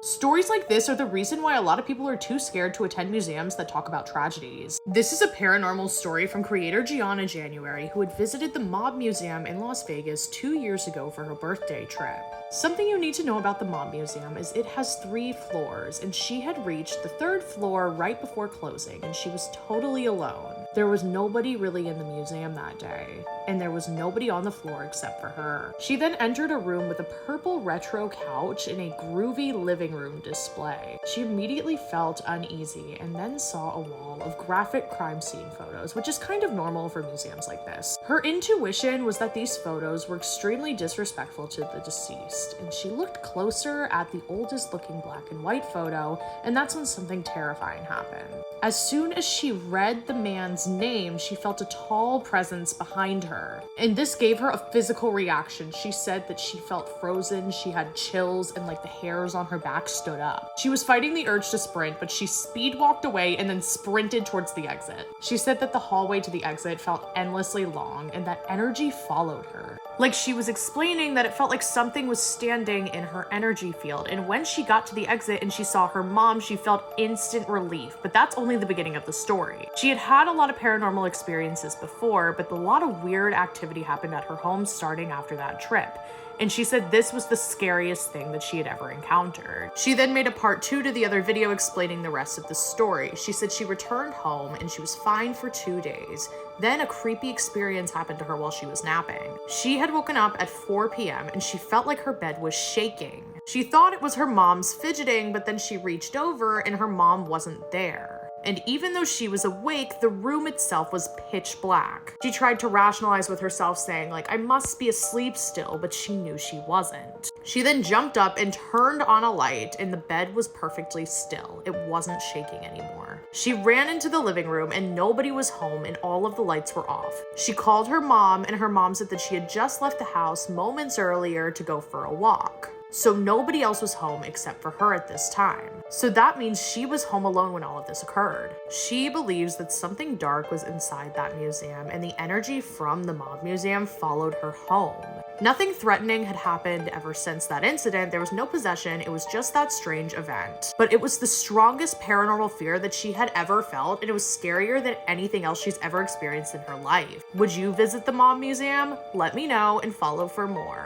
Stories like this are the reason why a lot of people are too scared to attend museums that talk about tragedies. This is a paranormal story from creator Gianna January, who had visited the Mob Museum in Las Vegas 2 years ago for her birthday trip. Something you need to know about the Mob Museum is it has 3 floors, and she had reached the 3rd floor right before closing, and she was totally alone. There was nobody really in the museum that day, and there was nobody on the floor except for her. She then entered a room with a purple retro couch and a groovy living room display. She immediately felt uneasy and then saw a wall of graphic crime scene photos, which is kind of normal for museums like this. Her intuition was that these photos were extremely disrespectful to the deceased, and she looked closer at the oldest looking black and white photo, and that's when something terrifying happened. As soon as she read the man's name, she felt a tall presence behind her, and this gave her a physical reaction. She said that she felt frozen, she had chills, and like the hairs on her back stood up. She was fighting the urge to sprint, but she speed walked away and then sprinted towards the exit. She said that the hallway to the exit felt endlessly long and that energy followed her. Like she was explaining that it felt like something was standing in her energy field, and when she got to the exit and she saw her mom, she felt instant relief, but that's only the beginning of the story. She had had a lot of paranormal experiences before, but a lot of weird activity happened at her home starting after that trip, and she said this was the scariest thing that she had ever encountered. She then made a part 2 to the other video explaining the rest of the story. She said she returned home and she was fine for 2 days. Then a creepy experience happened to her while she was napping. She had woken up at 4 p.m. and she felt like her bed was shaking. She thought it was her mom's fidgeting, but then she reached over and her mom wasn't there. And even though she was awake, the room itself was pitch black. She tried to rationalize with herself, saying like, I must be asleep still, but she knew she wasn't. She then jumped up and turned on a light, and the bed was perfectly still. It wasn't shaking anymore. She ran into the living room and nobody was home and all of the lights were off. She called her mom, and her mom said that she had just left the house moments earlier to go for a walk. So nobody else was home except for her at this time. So that means she was home alone when all of this occurred. She believes that something dark was inside that museum, and the energy from the Mob Museum followed her home. Nothing threatening had happened ever since that incident. There was no possession. It was just that strange event. But it was the strongest paranormal fear that she had ever felt, and it was scarier than anything else she's ever experienced in her life. Would you visit the Mob Museum? Let me know and follow for more.